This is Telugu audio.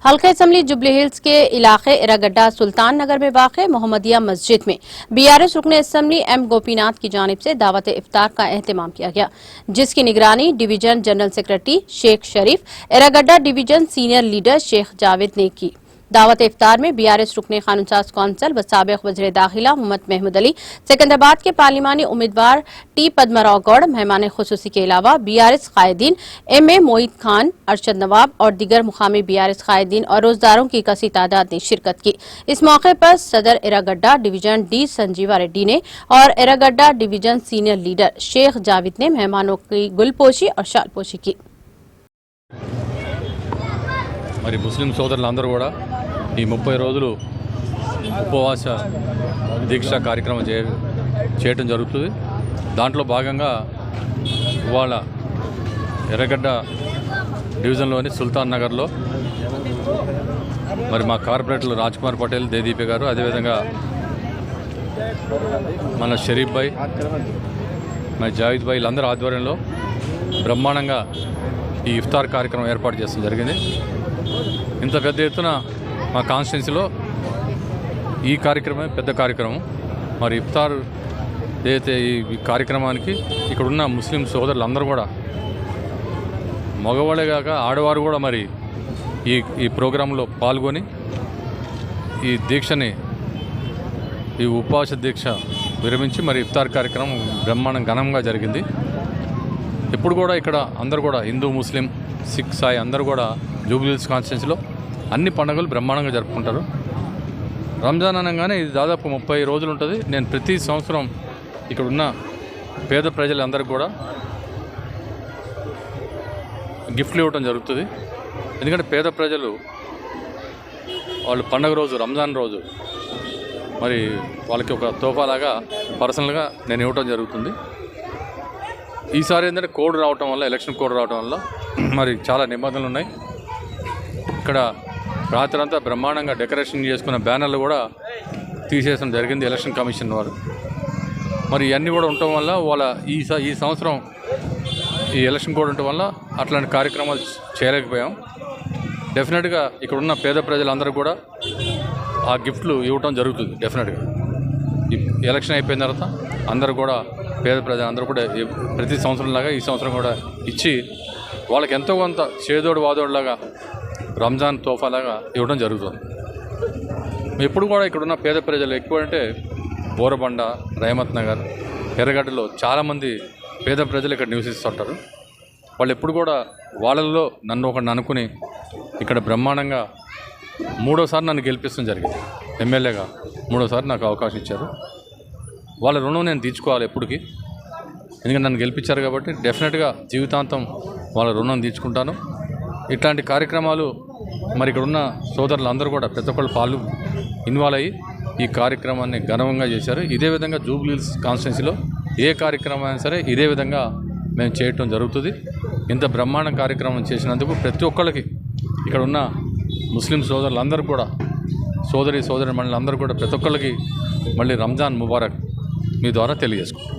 हल्का असम्बली जुबली हिल्स के इलाके इरागड्डा सुल्तान नगर में वाक़ मोहम्मदिया मस्जिद में बीआरएस रुकन असम्बली एम गोपीनाथ की जानिब से दावत इफ्तार का एहतमाम किया गया, जिसकी निगरानी division general secretary Sheikh Sharif, Erragadda division senior leader Sheikh Javed ने की। दावत इफ्तार में बीआरएस रुकन कानूनसाज कौंसल व साबिक वज़ीर दाखिला मोहम्मद महमूद अली, सिकंदराबाद के पार्लिमानी उम्मीदवार टी पद्मराव गौड़ मेहमान खुसूसी के अलावा बीआरएस कायदीन एम.ए. मोईद खान, अरशद नवाब और दीगर मुकामी बीआरएस कायदीन और रोजदारों की कसी तादाद ने शिरकत की। इस मौके पर सदर इरागड्डा डिवीजन डी संजीवा रेड्डी ने और Erragadda division senior leader Sheikh Javed ने मेहमानों की गुलपोशी और शालपोशी की। మరి ముస్లిం సోదరులందరూ కూడా ఈ 30 రోజులు ఉపవాస దీక్ష కార్యక్రమం చేయడం జరుగుతుంది। దాంట్లో భాగంగా ఇవాళ ఎర్రగడ్డ డివిజన్లోని సుల్తాన్ నగర్లో మరి మా కార్పొరేటర్లు రాజ్ కుమార్ పటేల్, దేదీపి గారు, అదేవిధంగా మన షరీఫ్ భాయ్, మన జావేద్ భాయ్ వీళ్ళందరూ ఆధ్వర్యంలో బ్రహ్మాండంగా ఈ ఇఫ్తార్ కార్యక్రమం ఏర్పాటు చేయడం జరిగింది। ఇంత పెద్ద ఎత్తున మా కాన్స్టిట్యున్సీలో ఈ కార్యక్రమం పెద్ద కార్యక్రమం। మరి ఇఫ్తార్ ఏదైతే ఈ కార్యక్రమానికి ఇక్కడున్న ముస్లిం సోదరులందరూ కూడా మగవాళ్ళే కాక ఆడవారు కూడా మరి ఈ ప్రోగ్రాంలో పాల్గొని ఈ దీక్షని, ఈ ఉపవాస దీక్ష విరమించి మరి ఇఫ్తార్ కార్యక్రమం బ్రహ్మాండం ఘనంగా జరిగింది। ఇప్పుడు కూడా ఇక్కడ అందరూ కూడా హిందూ, ముస్లిం, సిక్, సాయి అందరూ కూడా జూబ్లీ హిల్స్ కాన్స్టిట్యున్సీలో అన్ని పండుగలు బ్రహ్మాండంగా జరుపుకుంటారు। రంజాన్ అనగానే ఇది దాదాపు 30 రోజులు ఉంటుంది। నేను ప్రతి సంవత్సరం ఇక్కడ ఉన్న పేద ప్రజలందరికీ కూడా గిఫ్ట్లు ఇవ్వడం జరుగుతుంది। ఎందుకంటే పేద ప్రజలు వాళ్ళు పండుగ రోజు, రంజాన్ రోజు మరి వాళ్ళకి ఒక తోఫాలాగా పర్సనల్గా నేను ఇవ్వడం జరుగుతుంది। ఈసారి ఏంటంటే కోడ్ రావటం వల్ల, ఎలక్షన్ కోడ్ రావటం వల్ల మరి చాలా నిబంధనలు ఉన్నాయి। ఇక్కడ రాత్రి అంతా బ్రహ్మాండంగా డెకరేషన్ చేసుకున్న బ్యానర్లు కూడా తీసేయడం జరిగింది ఎలక్షన్ కమిషన్ వారు। మరి ఇవన్నీ కూడా ఉండటం వల్ల వాళ్ళ ఈ సంవత్సరం ఈ ఎలక్షన్ కోడ్ ఉండటం వల్ల అట్లాంటి కార్యక్రమాలు చేయలేకపోయాం। డెఫినెట్గా ఇక్కడ ఉన్న పేద ప్రజలందరూ కూడా ఆ గిఫ్ట్లు ఇవ్వటం జరుగుతుంది। డెఫినెట్గా ఈ ఎలక్షన్ అయిపోయిన తర్వాత అందరూ కూడా పేద ప్రజలందరూ కూడా ప్రతి సంవత్సరంలాగా ఈ సంవత్సరం కూడా ఇచ్చి వాళ్ళకి ఎంతో కొంత చేదోడు వాదోడులాగా రంజాన్ తోఫాలాగా ఇవ్వడం జరుగుతుంది। ఎప్పుడు కూడా ఇక్కడున్న పేద ప్రజలు ఎక్కువ అంటే బోరబండ, రహమత్ నగర్, ఎర్రగడ్డలో చాలామంది పేద ప్రజలు ఇక్కడ నివసిస్తుంటారు। వాళ్ళు ఎప్పుడు కూడా వాళ్ళల్లో నన్ను ఒకటి అనుకుని ఇక్కడ బ్రహ్మాండంగా 3వసారి నన్ను గెలిపించడం జరిగింది। ఎమ్మెల్యేగా 3వసారి నాకు అవకాశం ఇచ్చారు। వాళ్ళ రుణం నేను తీర్చుకోవాలి ఎప్పటికీ, ఎందుకంటే నన్ను గెలిపించారు కాబట్టి డెఫినెట్గా జీవితాంతం వాళ్ళ రుణం తీర్చుకుంటాను। ఇట్లాంటి కార్యక్రమాలు మరి ఇక్కడ ఉన్న సోదరులందరూ కూడా ప్రతి ఒక్కళ్ళు ఇన్వాల్వ్ అయ్యి ఈ కార్యక్రమాన్ని ఘనంగా చేశారు। ఇదే విధంగా జూబ్లీ హిల్స్ కాన్స్టిట్యున్సీలో ఏ కార్యక్రమం అయినా సరే ఇదే విధంగా మేము చేయటం జరుగుతుంది। ఇంత బ్రహ్మాండ కార్యక్రమం చేసినందుకు ప్రతి ఒక్కళ్ళకి ఇక్కడ ఉన్న ముస్లిం సోదరులందరూ కూడా, సోదరి మనులందరూ కూడా ప్రతి ఒక్కళ్ళకి మళ్ళీ రంజాన్ ముబారక్ మీ ద్వారా తెలియజేసుకుంటాం।